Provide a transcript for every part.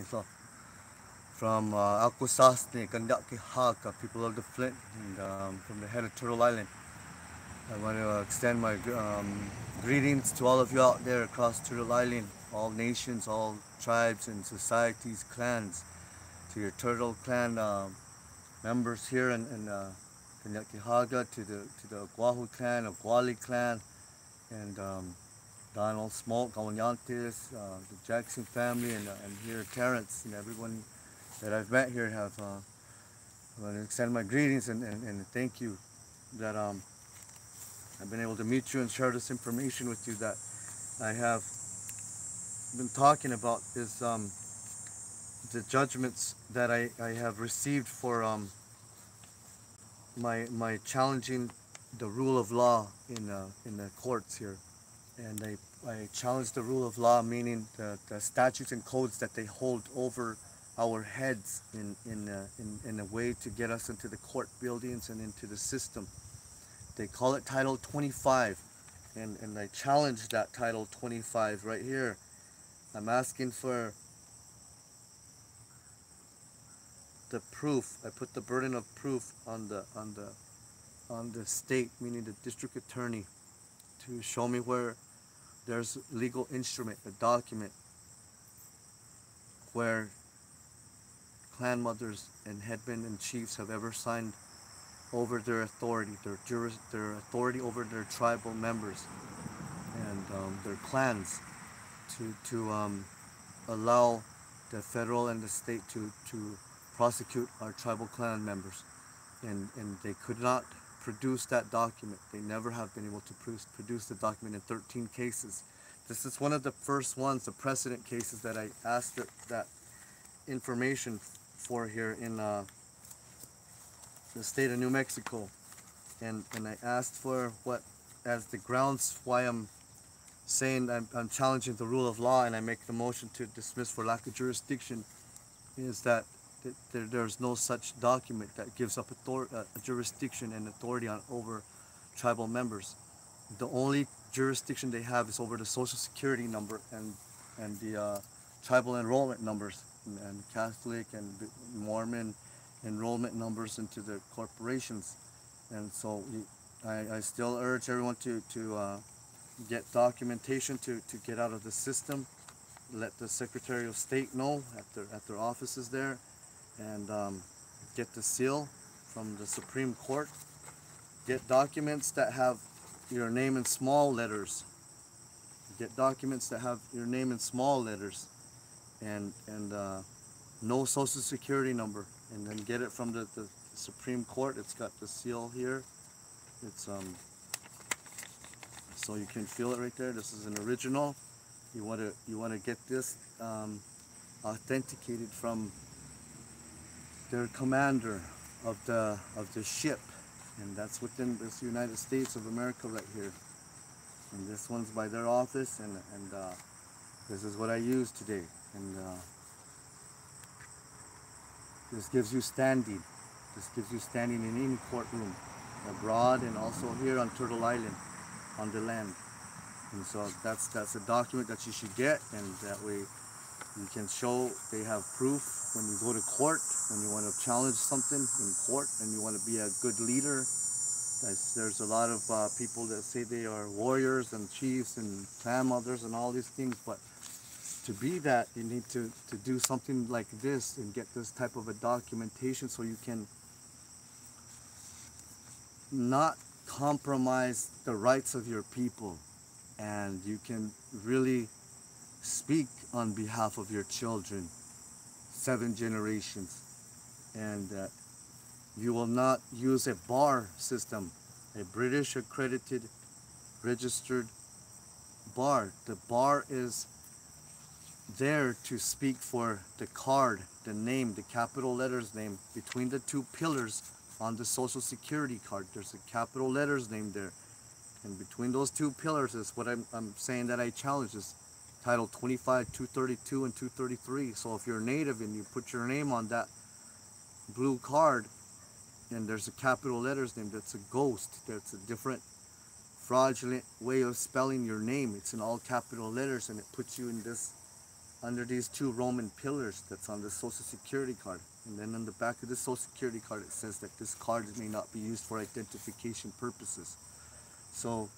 So, from Akwesasne, BIKEYAH, people of the Flint, and from the head of Turtle Island. I want to extend my greetings to all of you out there across Turtle Island, all nations, all tribes and societies, clans, to your Turtle Clan members here in BIKEYAH, to the Guahu clan, Guali clan, and Donald Smoke, Gawanyantes, the Jackson family, and here Terrence, and everyone that I've met here have. I want to extend my greetings and thank you that I've been able to meet you and share this information with you that I have been talking about is the judgments that I have received for my challenging the rule of law in the courts here, and I challenge the rule of law, meaning the statutes and codes that they hold over our heads in a way to get us into the court buildings and into the system. They call it Title 25, and I challenge that Title 25 right here. I'm asking for the proof. I put the burden of proof on the state, meaning the district attorney, to show me where there's a legal instrument, a document, where clan mothers and headmen and chiefs have ever signed over their authority, their authority over their tribal members and their clans, to allow the federal and the state to prosecute our tribal clan members, and they could not produce that document. They never have been able to produce the document in 13 cases. This is one of the first ones, the precedent cases that I asked that information for here in the state of New Mexico, and I asked for what as the grounds why I'm saying I'm challenging the rule of law, and I make the motion to dismiss for lack of jurisdiction, is that there's no such document that gives up jurisdiction and authority over tribal members. The only jurisdiction they have is over the social security number and the tribal enrollment numbers and Catholic and Mormon enrollment numbers into the corporations. And so I still urge everyone to get documentation to get out of the system. Let the Secretary of State know at their offices there, and get the seal from the Supreme Court. Get documents that have your name in small letters. Get documents that have your name in small letters, and no social security number, and then get it from the Supreme Court. It's got the seal here. It's so you can feel it right there. This is an original. You want to get this authenticated from their commander of the ship, and that's within this United States of America right here. And this one's by their office, and this is what I use today. And this gives you standing. This gives you standing in any courtroom, abroad and also here on Turtle Island, on the land. And so that's a document that you should get, and that way you can show they have proof when you go to court, when you want to challenge something in court and you want to be a good leader. There's a lot of people that say they are warriors and chiefs and clan mothers and all these things, but to be that, you need to do something like this and get this type of a documentation so you can not compromise the rights of your people, and you can really speak on behalf of your children, 7 generations, and you will not use a bar system, a British accredited registered bar. The bar is there to speak for the card, the name, the capital letters name between the 2 pillars on the social security card. There's a capital letters name there, and between those 2 pillars is what I'm saying that I challenge, is Title 25, 232, and 233. So if you're native and you put your name on that blue card, and there's a capital letters name, that's a ghost. That's a different fraudulent way of spelling your name. It's in all capital letters, and it puts you in this under these two Roman pillars that's on the Social Security card. And then on the back of the Social Security card, it says that this card may not be used for identification purposes. So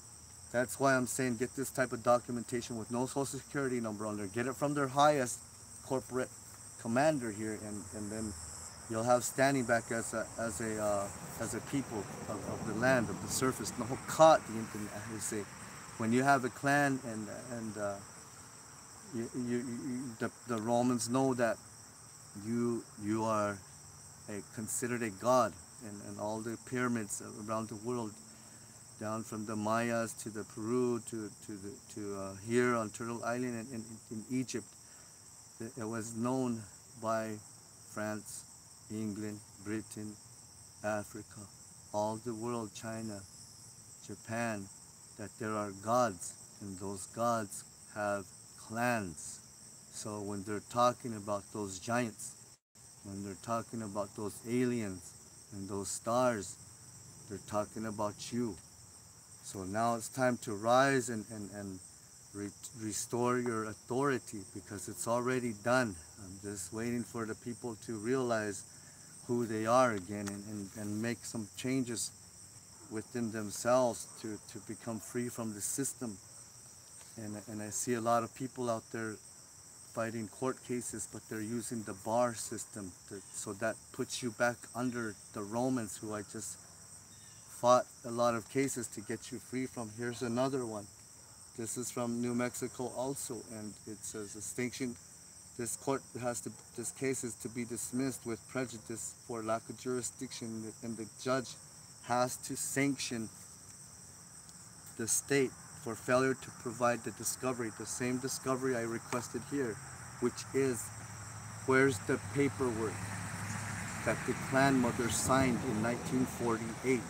that's why I'm saying get this type of documentation with no Social Security number on there. Get it from their highest corporate commander here, and then you'll have standing back as a people of the land, of the surface. No cut the internet, they say. When you have a clan and the Romans know that you are considered a god, and all the pyramids around the world, down from the Mayas to the Peru to here on Turtle Island and in Egypt, it was known by France, England, Britain, Africa, all the world, China, Japan, that there are gods, and those gods have clans. So when they're talking about those giants, when they're talking about those aliens and those stars, they're talking about you. So now it's time to rise and restore your authority, because it's already done. I'm just waiting for the people to realize who they are again, and make some changes within themselves to become free from the system. And I see a lot of people out there fighting court cases, but they're using the bar system so that puts you back under the Romans, who I just fought a lot of cases to get you free from. Here's another one. This is from New Mexico also, and it says distinction. This case is to be dismissed with prejudice for lack of jurisdiction, and the judge has to sanction the state for failure to provide the discovery, the same discovery I requested here, which is, where's the paperwork that the clan mother signed in 1948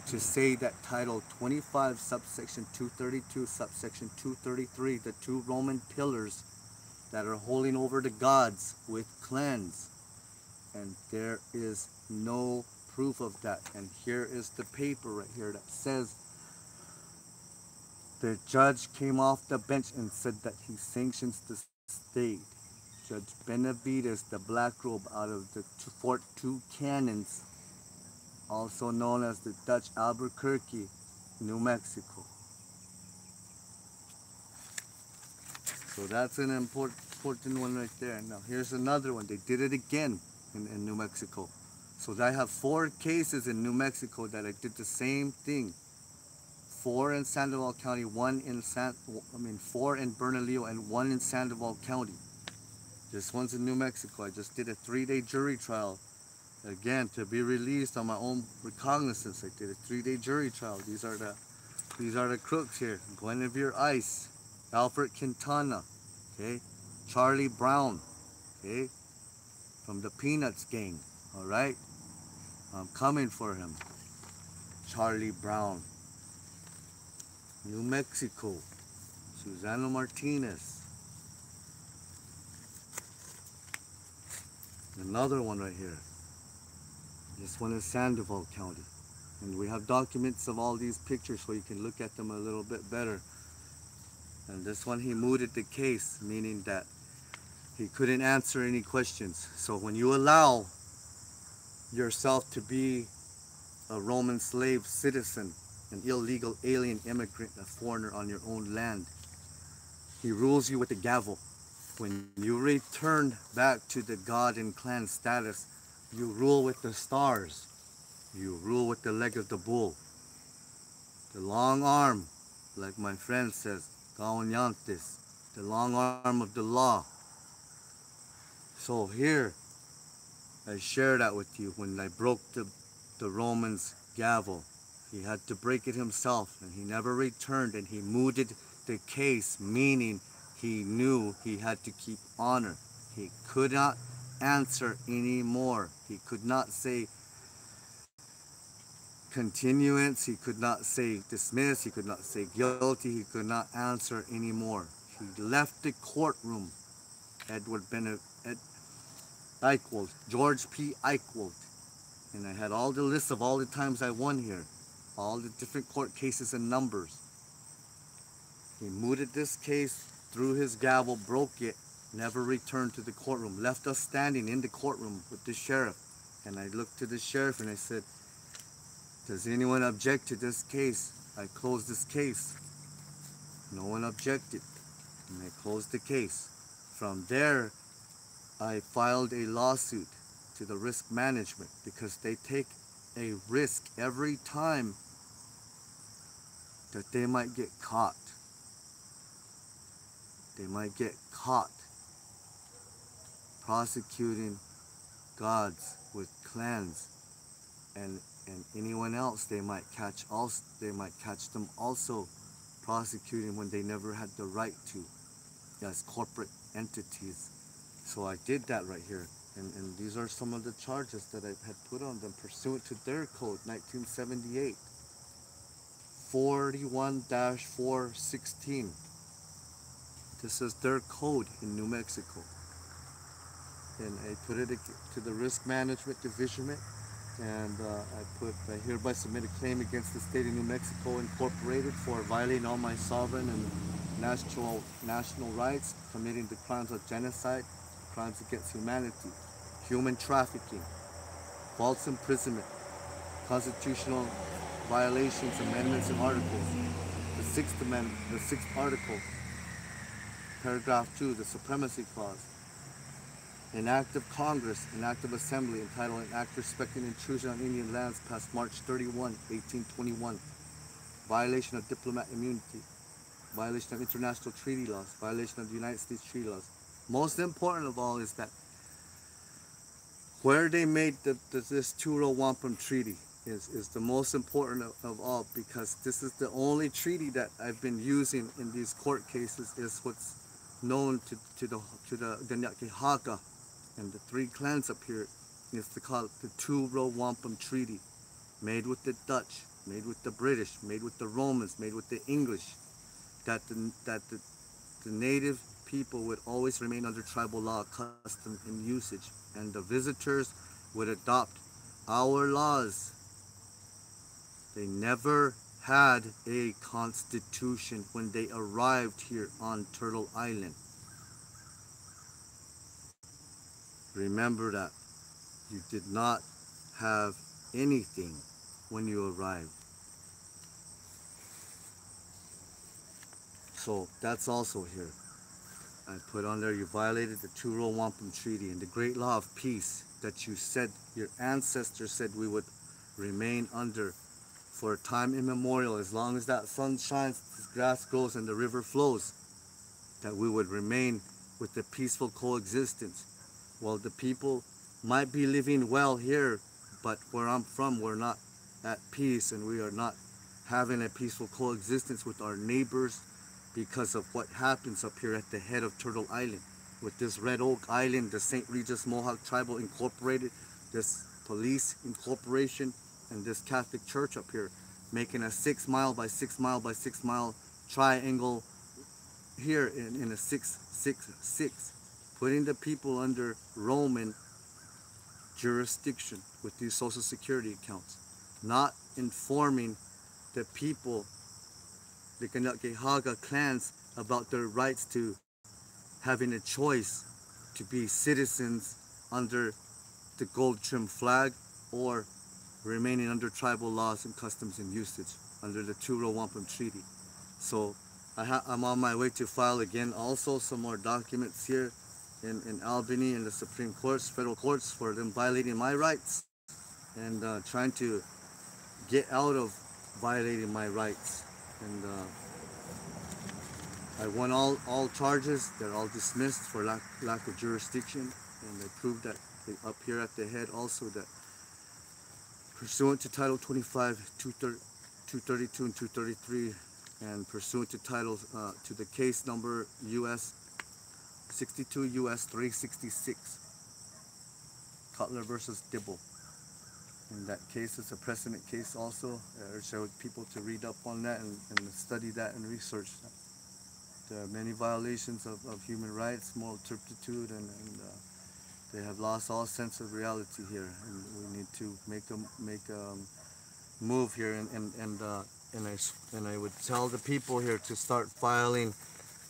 to say that Title 25, subsection 232, subsection 233, the two Roman pillars that are holding over the gods with clans, and there is no proof of that. And here is the paper right here that says the judge came off the bench and said that he sanctions the state. Judge Benavides, the black robe out of the Fort Two Cannons, also known as the Dutch Albuquerque, New Mexico. So that's an important one right there. Now here's another one. They did it again in New Mexico. So I have 4 cases in New Mexico that I did the same thing. 4 in Sandoval County, 4 in Bernalillo, and 1 in Sandoval County. This one's in New Mexico. I just did a 3-day jury trial. Again, to be released on my own recognizance. I did a 3-day jury trial. These are the crooks here. Guinevere Ice, Alfred Quintana, okay, Charlie Brown, okay, from the Peanuts gang. All right, I'm coming for him. Charlie Brown. New Mexico, Susana Martinez. Another one right here. This one is Sandoval County. And we have documents of all these pictures so you can look at them a little bit better. And this one, he mooted the case, meaning that he couldn't answer any questions. So when you allow yourself to be a Roman slave citizen, an illegal alien immigrant, a foreigner on your own land, he rules you with a gavel. When you return back to the god and clan status, you rule with the stars. You rule with the leg of the bull. The long arm, like my friend says, Gaonyantes, the long arm of the law. So here, I share that with you. When I broke the Roman's gavel, he had to break it himself, and he never returned, and he mooted the case, meaning he knew he had to keep honor. He could not answer anymore. He could not say continuance, he could not say dismiss, he could not say guilty, he could not answer anymore. He left the courtroom. Eichwald, George P. Eichwald. And I had all the lists of all the times I won here, all the different court cases and numbers. He mooted this case, threw his gavel, broke it, never returned to the courtroom, left us standing in the courtroom with the sheriff. And I looked to the sheriff and I said, does anyone object to this case? I closed this case. No one objected, and I closed the case. From there, I filed a lawsuit to the risk management because they take a risk every time that they might get caught. They might get caught prosecuting gods with clans and anyone else. They might catch them also prosecuting when they never had the right to as corporate entities. So I did that right here. And these are some of the charges that I had put on them pursuant to their code, 1978, 41-416. This is their code in New Mexico. And I put it to the Risk Management Division, and I hereby submit a claim against the state of New Mexico Incorporated for violating all my sovereign and national rights, committing the crimes of genocide, crimes against humanity, human trafficking, false imprisonment, constitutional violations, amendments, and articles. The Sixth Amendment, the Sixth Article, Paragraph 2, the Supremacy Clause. An act of Congress, an act of Assembly entitled An Act Respecting Intrusion on Indian Lands passed March 31, 1821. Violation of diplomatic immunity. Violation of international treaty laws. Violation of the United States treaty laws. Most important of all is that where they made this Turo Wampum Treaty is the most important of all, because this is the only treaty that I've been using in these court cases. Is what's known to the BIKEYAH and the three clans up here is to call it the Turo Wampum Treaty, made with the Dutch, made with the British, made with the Romans, made with the English, that the native people would always remain under tribal law, custom, and usage, and the visitors would adopt our laws. They never had a constitution when they arrived here on Turtle Island. Remember that. You did not have anything when you arrived. So that's also here. I put on there, you violated the Turo Wampum Treaty and the great law of peace that you said, your ancestors said we would remain under for a time immemorial, as long as that sun shines, the grass grows, and the river flows, that we would remain with the peaceful coexistence. Well, the people might be living well here, but where I'm from, we're not at peace, and we are not having a peaceful coexistence with our neighbors because of what happens up here at the head of Turtle Island. With this Red Oak Island, the St. Regis Mohawk Tribal Incorporated, this police incorporation, and this Catholic church up here, making a 6 mile by 6 mile by 6 mile triangle here in a 666, putting the people under Roman jurisdiction with these social security accounts, not informing the people, the BIKEYAH clans, about their rights to having a choice to be citizens under the gold trim flag or remaining under tribal laws and customs and usage under the Turo Wampum Treaty. So I'm on my way to file again also some more documents here in Albany in the Supreme Courts, federal courts, for them violating my rights and trying to get out of violating my rights. And I won all charges. They're all dismissed for lack of jurisdiction, and they proved that up here at the head also that pursuant to Title 25, 232 and 233, and pursuant to titles to the case number US 62 US 366, Cutler versus Dibble. And that case is a precedent case also. I urge people to read up on that and study that and research that. There are many violations of human rights, moral turpitude, and they have lost all sense of reality here. And we need to make a move here. And I would tell the people here to start filing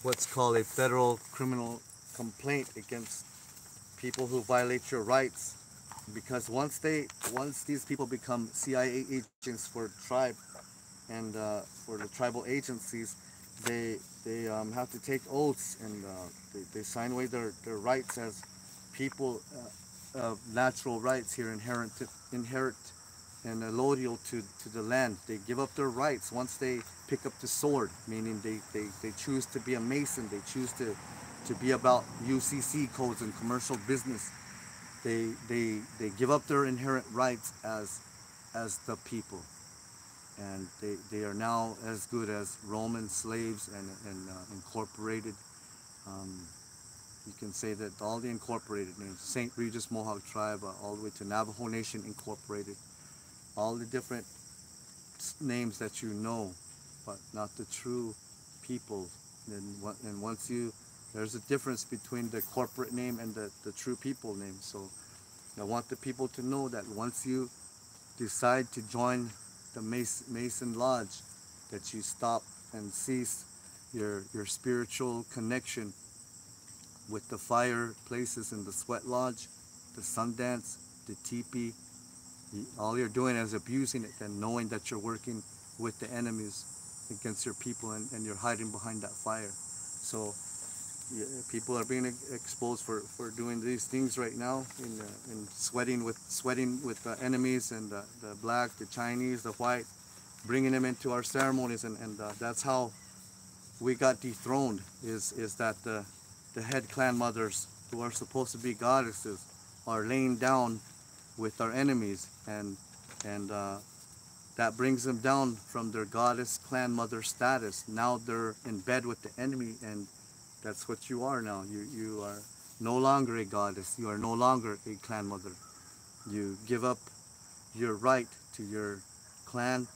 what's called a federal criminal complaint against people who violate your rights, because once these people become CIA agents for tribe and for the tribal agencies, they have to take oaths, and they sign away their rights as people of natural rights here, inherent and loyal to the land. They give up their rights once they pick up the sword, meaning they choose to be a mason, they choose to be about UCC codes and commercial business. They give up their inherent rights as the people, and they are now as good as Roman slaves and incorporated. You can say that all the incorporated names, St. Regis Mohawk Tribe, all the way to Navajo Nation Incorporated, all the different names that you know, but not the true people. And once there's a difference between the corporate name and the true people name. So I want the people to know that once you decide to join the Mason Lodge, that you stop and cease your spiritual connection with the fireplaces in the sweat lodge, the Sundance, the teepee. All you're doing is abusing it and knowing that you're working with the enemies against your people, and you're hiding behind that fire. So people are being exposed for doing these things right now, in sweating with the enemies, and the black, the Chinese, the white, bringing them into our ceremonies, and that's how we got dethroned. Is that the head clan mothers, who are supposed to be goddesses, are laying down with our enemies, and that brings them down from their goddess clan mother status. Now they're in bed with the enemy, and that's what you are now. You are no longer a goddess. You are no longer a clan mother. You give up your right to your clan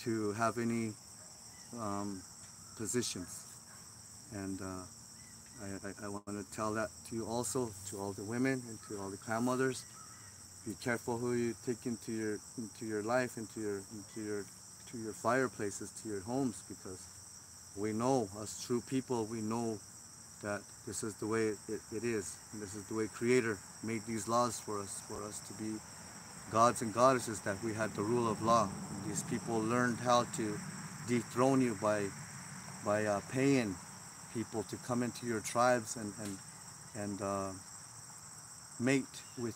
to have any positions, and I want to tell that to you also, to all the women and to all the clan mothers. Be careful who you take into your life, into your fireplaces, to your homes, because we know, as true people, we know that this is the way it is, and this is the way Creator made these laws for us to be gods and goddesses, that we had the rule of law. And these people learned how to dethrone you by paying people to come into your tribes and mate with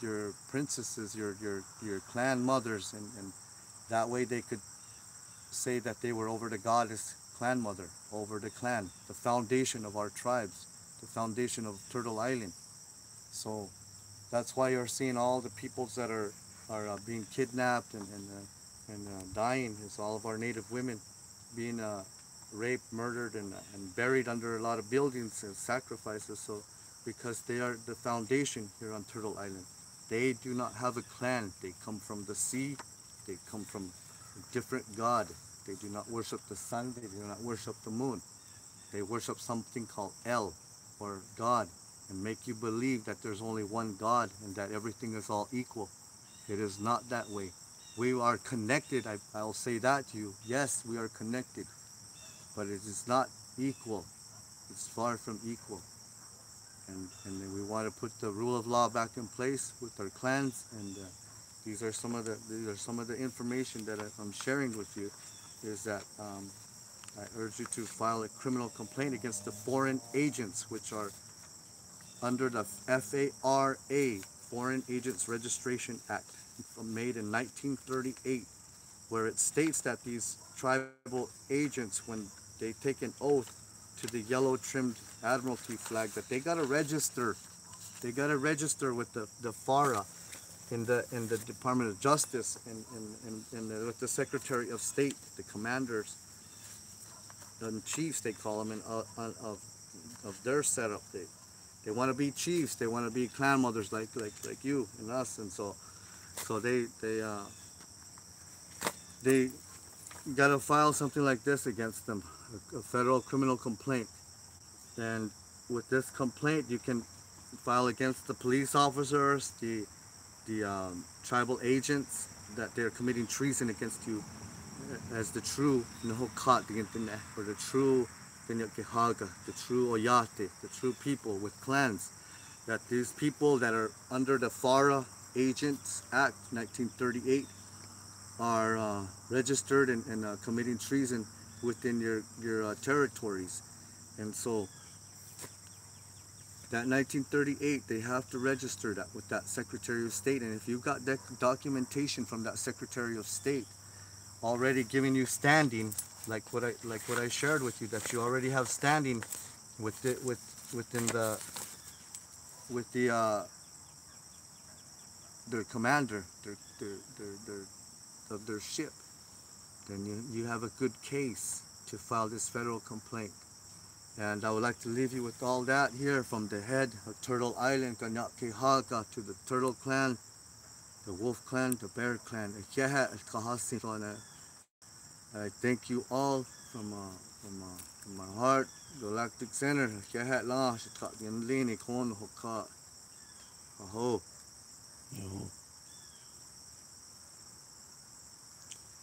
your princesses, your clan mothers, and that way they could say that they were over the goddess clan mother, over the clan, the foundation of our tribes, the foundation of Turtle Island. So that's why you're seeing all the peoples that are being kidnapped and dying. Is all of our native women being raped, murdered, and buried under a lot of buildings and sacrifices. So because they are the foundation here on Turtle Island. They do not have a clan. They come from the sea. They come from a different god. They do not worship the sun. They do not worship the moon. They worship something called El, or God, and make you believe that there's only one God and that everything is all equal. It is not that way. We are connected. I'll say that to you. Yes, we are connected, but it is not equal. It's far from equal. And then we want to put the rule of law back in place with our clans, and these are some of the information that I'm sharing with you. Is that I urge you to file a criminal complaint against the foreign agents, which are under the FARA, Foreign Agents Registration Act, made in 1938, where it states that these tribal agents, when they take an oath to the yellow trimmed Admiralty flag, that they gotta register. They gotta register with the FARA in the Department of Justice, and with the Secretary of State, the commanders, the chiefs they call them, of their setup. They want to be chiefs. They want to be clan mothers like you and us, and so they gotta file something like this against them, a federal criminal complaint. And with this complaint, you can file against the police officers, the tribal agents, that they're committing treason against you as the true Nahokat, or the true BIKEYAH, the true Oyate, the true people with clans. That these people that are under the FARA Agents Act 1938 are registered and committing treason within your territories. And so that 1938, they have to register that with that Secretary of State. And if you've got documentation from that Secretary of State already giving you standing, like what I shared with you, that you already have standing with their commander, of their ship, then you have a good case to file this federal complaint. And I would like to leave you with all that here from the head of Turtle Island, BIKEYAH, to the Turtle Clan, the Wolf Clan, the Bear Clan. I thank you all from my heart, Galactic Center. Aho.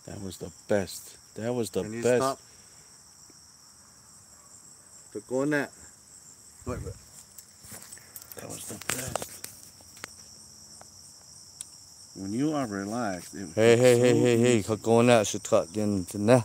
That was the best. That was the Can you best. stop? Go on that. Wait. That was the best. When you are relaxed, Hey, go on that. Shit, cut. Then, no,